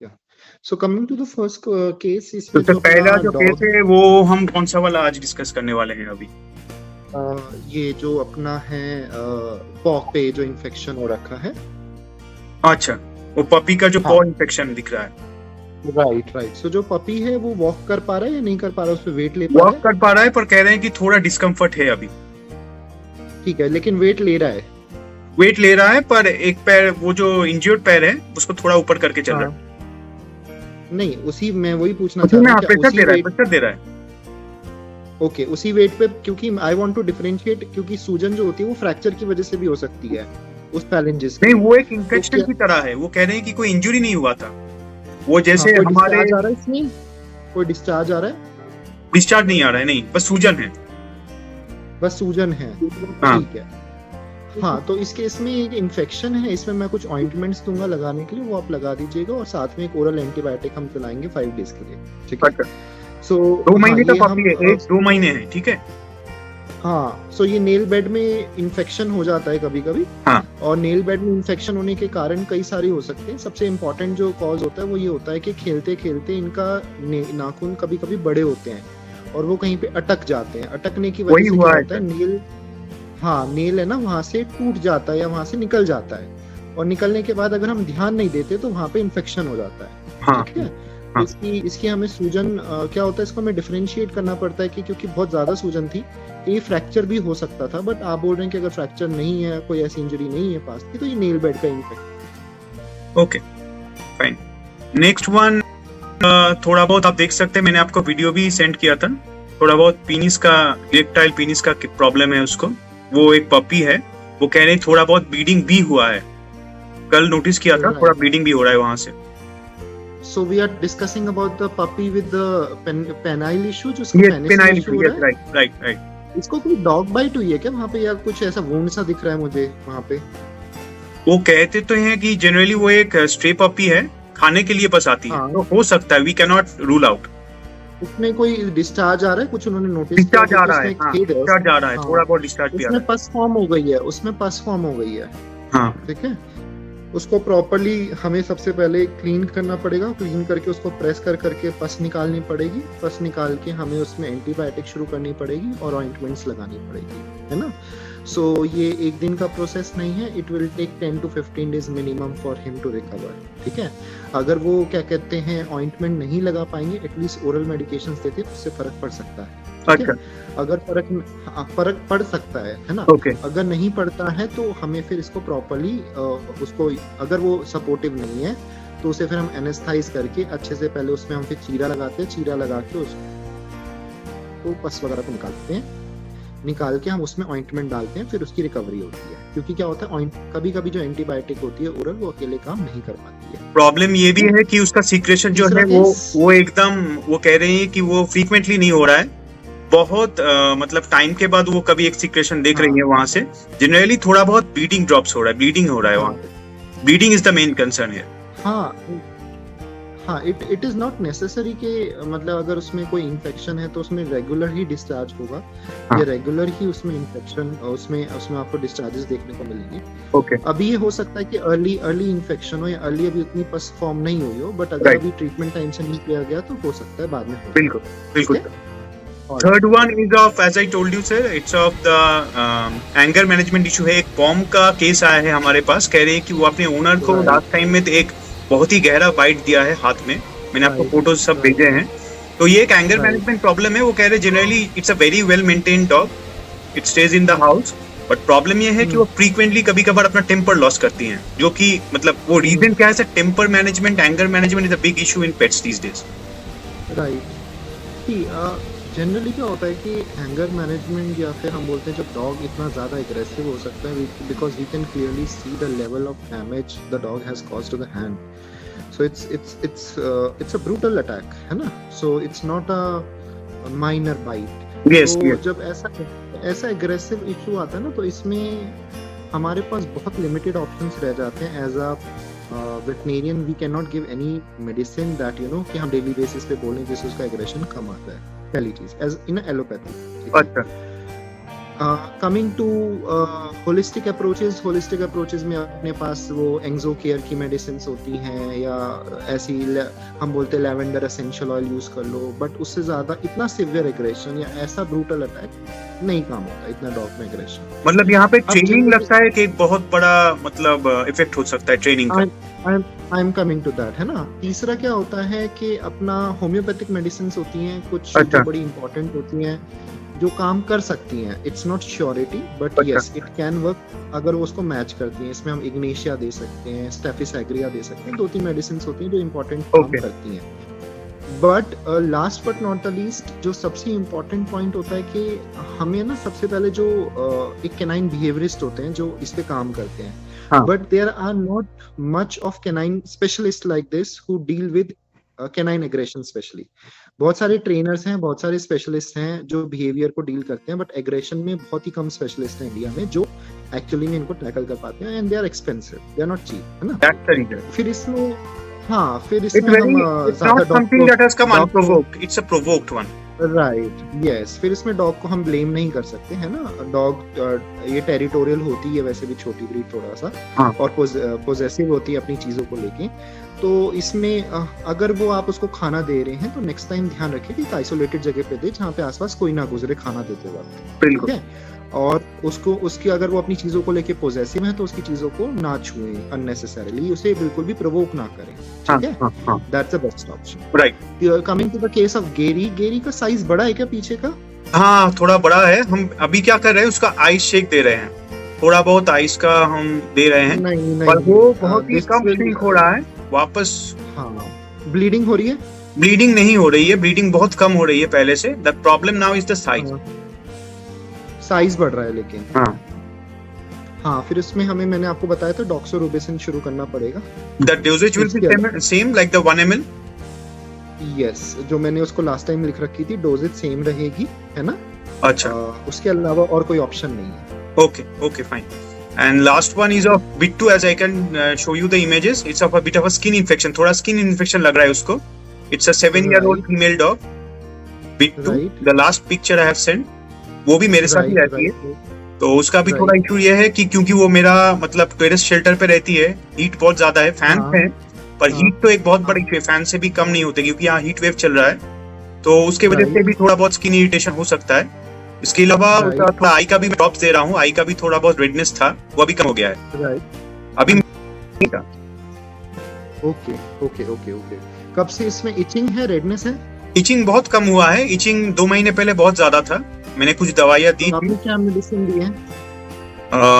या so coming to the first case, तो इसमें सर जो पहला अपना जो केस डॉग है वो हम कौन सा वाला आज डिस्कस करने वाले हैं अभी? ये जो अपना है पॉ पे जो इन्फेक्शन हो रखा है। अच्छा, वो पपी का जो हाँ पॉ इन्फेक्शन दिख रहा है, राइट राइट। सो जो पपी है वो वॉक कर पा रहा है या नहीं कर पा रहा है, उस पे वेट ले पा रहा वॉक है? कर पा रहा है पर कह रहे हैं कि थोड़ा डिस्कम्फर्ट है अभी। ठीक है, लेकिन वेट ले रहा है। वेट ले रहा है पर एक पैर, वो जो इंजर्ड पैर है उसको थोड़ा ऊपर करके चल रहा है। नहीं, उसी मैं वही पूछना उसी चाह में रहा हूँ, प्रेशर क्या उसी दे रहा है, वेट? प्रेशर दे रहा है। ओके, उसी वेट पे, क्योंकि आई वांट टू डिफरेंशिएट, क्योंकि सूजन जो होती है वो फ्रैक्चर की वजह से भी हो सकती है उस पैलेंजिस नहीं, की। वो एक तो इन्फेक्शन क्या की तरह है। वो कह रहे हैं कि कोई इंजरी नहीं हुआ था, वो जैसे कोई हमारे डिस्चार्ज आ रहा है इसमें? कोई डिस्चार्ज आ रहा है? डिस्चार्ज नहीं आ रहा है, नहीं, बस सूजन है। बस सूजन है। हाँ, ठीक है। हाँ, तो इस केस में एक इन्फेक्शन है, इसमें मैं कुछ ऑइंटमेंट्स दूंगा लगाने के लिए, वो आप लगा दीजिएगा, और साथ में एक ओरल एंटीबायोटिक हम चलाएंगे 5 डेज के लिए। ठीक है। अच्छा। सो 2 महीने का ये पपी हम है, 1-2 महीने है, ठीक है। हाँ, सो ये नेल बेड में इन्फेक्शन हो जाता है कभी कभी। हाँ, और नेल बेड में इन्फेक्शन होने के कारण कई सारे हो सकते हैं। सबसे इम्पोर्टेंट जो कॉज होता है वो ये होता है कि खेलते खेलते इनका नाखून कभी कभी बड़े होते हैं और वो कहीं पे अटक जाते हैं। अटकने की वही वजह से हुआ क्या है होता है, सर। नेल, हाँ नेल है ना, वहां से टूट जाता है या वहां से निकल जाता है, और निकलने के बाद अगर हम ध्यान नहीं देते तो वहां पे इन्फेक्शन हो जाता है। हाँ, ठीक है। हाँ। इसकी हमें सूजन क्या होता है, इसको हमें डिफरेंशिएट करना पड़ता है कि क्योंकि बहुत ज्यादा सूजन थी तो ये फ्रैक्चर भी हो सकता था, बट आप बोल रहे हैं कि अगर फ्रैक्चर नहीं है, कोई ऐसी इंजरी नहीं है पास की, तो ये नेल बेड का infection. Okay, fine. Next one, थोड़ा बहुत आप देख सकते हैं, मैंने आपको वीडियो भी सेंड किया था। थोड़ा बहुत पीनिस का, इरेक्टाइल पीनिस का प्रॉब्लम है उसको। वो एक पपी है, वो कह रहे हैं थोड़ा बहुत ब्लीडिंग भी हुआ है। कल नोटिस किया था, थोड़ा ब्लीडिंग भी हो रहा है वहां से। So we are discussing about the puppy with the penile issue, जिसको Yes, penicillin penile issue issue, हो yes, रहा है। right, right, right. इसको कोई डॉग बाइट हुई है क्या वहाँ पे, या कुछ ऐसा वुंड सा दिख रहा है मुझे वहाँ पे? वो कहते तो हैं कि जनरली वो एक स्ट्रे पपी है, खाने के लिए बस आती है, हाँ। तो हो सकता है, we can not rule out. उसमें कोई डिस्चार्ज आ रहा है, कुछ उन्होंने नोटिस डिस्चार्ज आ रहा है, हाँ, डिस्चार्ज आ रहा है, हाँ। थोड़ा बहुत डिस्चार्ज भी आ उसमें रहा पस फॉर्म हो गई है, उसमें पस फॉर्म हो गई है। है। हाँ, ठीक है। उसको प्रॉपरली हमें सबसे पहले क्लीन करना पड़ेगा, क्लीन करके उसको प्रेस कर करके पस निकालनी पड़ेगी। पस निकाल के हमें उसमें एंटीबायोटिक शुरू करनी पड़ेगी और ऑइंटमेंट्स लगानी पड़ेगी, है ना। सो ये एक दिन का प्रोसेस नहीं है, it will take 10 to 15 days minimum for him to recover. ठीक है। अगर वो क्या कहते हैं ऑइंटमेंट नहीं लगा पाएंगे, एटलीस्ट ओरल मेडिकेशंस देते हैं, उससे फर्क पड़ सकता है। अच्छा, अगर फर्क पड़ सकता है ना। ओके, अगर नहीं पड़ता है तो हमें फिर इसको प्रॉपरली उसको, अगर वो सपोर्टिव नहीं है तो उसे फिर हम एनेस्थाइज करके अच्छे से, पहले उसमें हम फिर चीरा लगाते हैं, चीरा लगा के उसको पस वगैरह को निकालते हैं, निकाल के हम उसमें ऑइंटमेंट डालते हैं, फिर उसकी रिकवरी होती है। क्योंकि क्या होता है, कभी कभी जो एंटीबायोटिक होती है ओरल, वो अकेले काम नहीं कर पाती है। प्रॉब्लम ये भी है कि उसका सीक्रेशन जो है वो एकदम, वो कह रहे हैं कि वो फ्रीक्वेंटली नहीं हो रहा है, बहुत मतलब टाइम के बाद वो कभी एक सीक्रेशन देख रही है वहां से। जनरली थोड़ा बहुत ब्लीडिंग ड्रॉप्स हो रहा है, ब्लीडिंग हो रहा है वहां पे। Bleeding is the main concern है। हाँ, इट इज नॉट नेसेसरी कि मतलब अगर उसमें कोई इन्फेक्शन है तो उसमें रेगुलर ही डिस्चार्ज होगा, या रेगुलर ही उसमें इन्फेक्शन, उसमें आपको डिस्चार्जेस देखने को मिलेंगे। ओके, अभी ये हो सकता है कि अर्ली इन्फेक्शन हो, या अर्ली अभी उतनी पस फॉर्म नहीं हुई हो, बट अगर अभी ट्रीटमेंट टाइम से नहीं किया गया तो हो सकता है बाद में हो। बिल्कुल बिल्कुल। Third one is of, as I told you sir, it's of the anger management issue है। एक पॉम का केस आया है हमारे पास, कह रहे हैं कि वो अपने ओनर को लास्ट टाइम में एक बहुत ही गहरा बाइट दिया है हाथ में। मैंने आपको फोटोज सब भेजे हैं। तो ये एक एंगर मैनेजमेंट प्रॉब्लम है। वो कह रहे generally it's a very well maintained dog, it stage in the house, but problem ये है कि वो फ्रीक्वेंटली कभी कभार अपना टेम्पर लॉस करती हैं, जो कि मतलब वो रीजन क्या है sir? Temper management, anger management is a big issue in pets these days. Right. Generally क्या होता है कि एंगर मैनेजमेंट, या फिर हम बोलते हैं जब डॉग इतना ज़्यादा एग्रेसिव हो सकता है, because we can clearly see the level of damage the dog has caused to the hand. So it's a brutal attack, है ना। So it's not a minor bite. Yes, तो yes. जब ऐसा एग्रेसिव इशू आता है ना, तो इसमें हमारे पास बहुत लिमिटेड ऑप्शंस रह जाते हैं। As a veterinarian we can not give any medicine that कि हम डेली बेसिस पे बोलें जिससे उसका एग्रेशन कम आता है, पहली चीज, एज इन एलोपैथी। अच्छा, कमिंग टू होलिस्टिक अप्रोचेज में अपने पास वो एंग्जो केयर की मेडिसिन होती हैं, या ऐसी हम बोलते हैं लेवेंडर एसेंशियल ऑयल यूज कर लो, बट उससे ज्यादा इतना सिवियर एग्रेशन या ऐसा ब्रूटल अटैक नहीं काम होता इतना डॉग में एग्रेशन। मतलब यहाँ पे अब ट्रेनिंग लगता है कि एक बहुत बड़ा मतलब इफेक्ट हो सकता है ट्रेनिंग का। I am coming to that, है ना। तीसरा क्या होता है कि अपना होम्योपैथिक मेडिसिन होती हैं कुछ अच्छा। जो बड़ी इंपॉर्टेंट होती हैं, जो काम कर सकती हैं। इट्स नॉट श्योरिटी बट अच्छा। यस इट कैन वर्क अगर वो उसको मैच करती हैं। इसमें हम इग्नेशिया दे सकते हैं, स्टेफिस एग्रिया दे सकते हैं, 2-3 मेडिसिन होती हैं जो इंपॉर्टेंट काम Okay. करती हैं। But last but not the least, जो सबसे इम्पोर्टेंट पॉइंट होता है कि हमें ना सबसे पहले जो एक कैनाइन बिहेवियरिस्ट होते हैं जो इस पे काम करते हैं, हाँ। But there are not much of canine specialist like this who deal with canine aggression specially. बहुत सारे ट्रेनर्स हैं, बहुत सारे स्पेशलिस्ट हैं जो बिहेवियर को डील करते हैं, बट एग्रेशन में बहुत ही कम स्पेशलिस्ट हैं इंडिया में जो एक्चुअली में इनको टैकल कर पाते हैं, and they are expensive, they are not cheap, है ना। That's the reason. फिर इसमें हाँ, फिर It's इसमें very, हम it's not something that has come unprovoked. It's a provoked one. Right, yes. फिर इसमें डॉग को हम ब्लेम नहीं कर सकते, है ना। डॉग ये टेरिटोरियल होती है वैसे भी, छोटी ब्रीड थोड़ा सा, हाँ। और पोजेसिव होती है अपनी चीजों को लेके। तो इसमें अगर वो आप उसको खाना दे रहे हैं तो नेक्स्ट टाइम ध्यान रखिए कि एक आइसोलेटेड जगह पे दे जहाँ पे आसपास कोई ना गुजरे खाना देते वक्त, बिल्कुल। ठीक है। और उसकी अगर वो अपनी चीजों को लेके पोजेसिव है तो उसकी चीजों को ना छुएं अननेसेसरीली, उसे बिल्कुल भी प्रोवोक ना करें, हाँ, ठीक है। हाँ, हाँ। That's the best option. Right. Coming to the case of गेरी का साइज बड़ा है क्या पीछे का? हाँ, थोड़ा बड़ा है। हम अभी क्या कर रहे हैं, उसका आइस शेक दे रहे हैं, थोड़ा बहुत आइस का हम दे रहे हैं, नहीं पर वो बहुत ही कम श्रिंक हो रहा है वापस। हाँ, ब्लीडिंग हो रही है? ब्लीडिंग नहीं हो रही है, ब्लीडिंग बहुत कम हो रही है पहले से। The problem now is the size. Size बढ़ रहा है लेकिन। हाँ। हाँ, फिर उसमें मैंने आपको बताया था डॉक्सोरोबेसिन शुरू करना पड़ेगा। The dosages will be same like the 1 ml। Yes, जो मैंने उसको लास्ट टाइम लिख रखी थी डोजेज सेम रहेगी, है ना। अच्छा। उसके अलावा और कोई ऑप्शन नहीं है। Okay, fine. And last one is of Bittu, as I can show you the images. It's of a bit of a skin infection. थोड़ा skin infection लग रहा है उसको. It's a 7-year-old female dog. Bittu. Right. The last picture I have sent. वो भी मेरे साथ ही रहती है. तो उसका भी थोड़ा इशू ये है कि क्योंकि वो मेरा मतलब टेरेस शेल्टर पे रहती है, हीट बहुत ज्यादा है, फैन है, पर हीट तो एक बहुत बड़ी इशू है, फैन से भी कम नहीं होते क्योंकि यहाँ हीट वेव चल रहा है, तो उसके वजह से भी थोड़ा बहुत स्किन इरिटेशन हो सकता है। इसके अलावा थोड़ा आई का भी ड्रॉप्स दे रहा हूँ, आई का भी थोड़ा बहुत रेडनेस था, वो अभी कम हो गया है। अभी ओके। कब से इसमें इचिंग है, रेडनेस है? इचिंग बहुत कम हुआ है। इचिंग 2 महीने पहले बहुत ज्यादा था। मैंने कुछ दवाइयाँ दी। आपने क्या मेडिसिन दी है?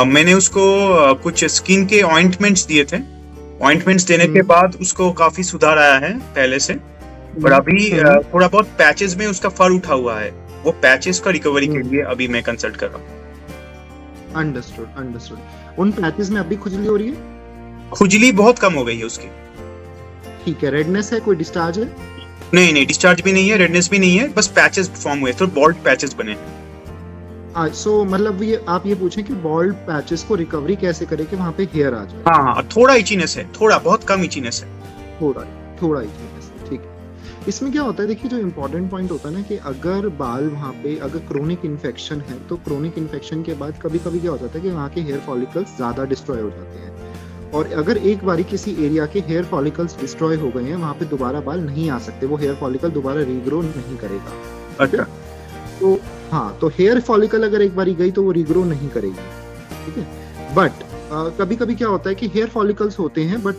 मैंने उसको कुछ स्किन के ऑइंटमेंट्स दिए थे। ऑइंटमेंट्स देने के बाद उसको काफी सुधार आया है पहले से, पर अभी थोड़ा बहुत पैचेस में उसका फर उठा हुआ है। वो पैचेस का रिकवरी के लिए अभी मैं कंसल्ट कर रहा हूँ। अंडरस्टूड। उन पैचेस में अभी खुजली हो रही है? खुजली बहुत कम हो गई है उसकी। ठीक है। रेडनेस है? कोई डिस्चार्ज है? नहीं, डिस्चार्ज भी नहीं है, रेडनेस भी नहीं है, बस पैचेस फॉर्म हुए, तो बॉल्ड पैचेस बने। सो मतलब ये आप ये पूछें कि बॉल्ड पैचेस को रिकवरी कैसे करें कि वहाँ पे हेयर आ जाए? हाँ, थोड़ा इचीनेस है, थोड़ा बहुत कम इचीनेस है, थोड़ा इचीनेस है, ठीक है। इसमें क्या होता है, देखिए जो इम्पोर्टेंट पॉइंट होता है ना कि अगर बाल वहाँ पे अगर क्रोनिक इन्फेक्शन है तो क्रोनिक इन्फेक्शन के बाद कभी कभी क्या हो जाता है कि वहाँ के हेयर फॉलिकल्स ज्यादा डिस्ट्रॉय हो जाते हैं, और अगर एक बारी किसी एरिया के हेयर फॉलिकल्स डिस्ट्रॉय हो गए हैं वहाँ पे दोबारा बाल नहीं आ सकते, वो हेयर फॉलिकल दोबारा रीग्रो नहीं करेगा। अच्छा। तो हाँ, तो हेयर फॉलिकल अगर एक बारी गई तो वो रीग्रो नहीं करेगी, ठीक है। बट कभी कभी क्या होता है कि हेयर फॉलिकल्स होते हैं बट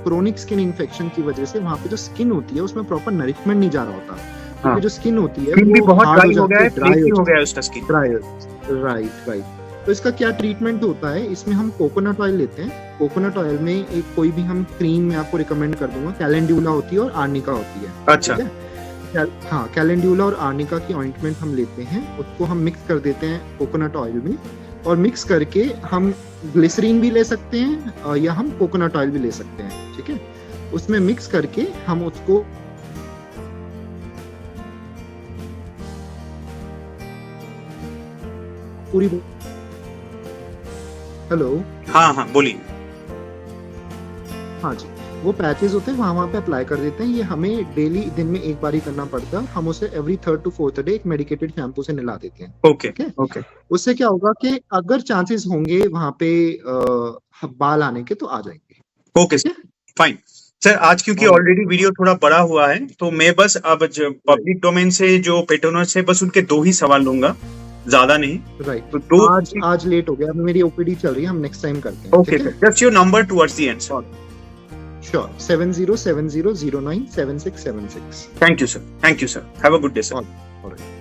क्रोनिक स्किन इन्फेक्शन की वजह से वहाँ पे जो स्किन होती है उसमें प्रॉपर नरिशमेंट नहीं जा रहा होता, क्योंकि जो स्किन होती है वो बहुत ड्राई हो गया है, ड्राई हो गया है उसका स्किन। राइट। तो इसका क्या ट्रीटमेंट होता है, इसमें हम कोकोनट ऑयल लेते हैं। कोकोनट ऑयल में एक कोई भी हम क्रीम में आपको रिकमेंड कर दूंगा, कैलेंड्यूला होती है और आर्निका होती है। अच्छा। हाँ, कैलेंड्यूला और आर्निका की ऑइंटमेंट हम लेते हैं, उसको हम मिक्स कर देते हैं कोकोनट ऑयल में, और मिक्स करके हम ग्लिसरीन भी ले सकते हैं या हम कोकोनट ऑयल भी ले सकते हैं, ठीक है। उसमें मिक्स करके हम उसको पूरी हेलो हाँ बोलिए। हाँ जी, वो पैचेस होते हैं वहाँ पे अप्लाई कर देते हैं। ये हमें डेली दिन में एक बार ही करना पड़ता है। हम उसे every 3rd to 4th day एक मेडिकेटेड शैम्पू से नहला देते हैं। ओके ठीक है, ओके उससे क्या होगा कि अगर चांसेस होंगे वहाँ पे बाल आने के तो आ जाएंगे। ओके ठीक है, फाइन सर। आज क्योंकि और ऑलरेडी वीडियो थोड़ा बड़ा हुआ है तो मैं बस अब पब्लिक डोमेन से जो पेट ओनर्स है बस उनके 2 ही सवाल लूंगा, ज्यादा नहीं। राइट, तो 2 आज लेट हो गया, अभी मेरी ओपीडी चल रही है, हम नेक्स्ट टाइम करते हैं। Okay sir, just your number towards the end sir. Sure, 7070097676। Thank you sir, thank you sir, have a good day sir. Alright.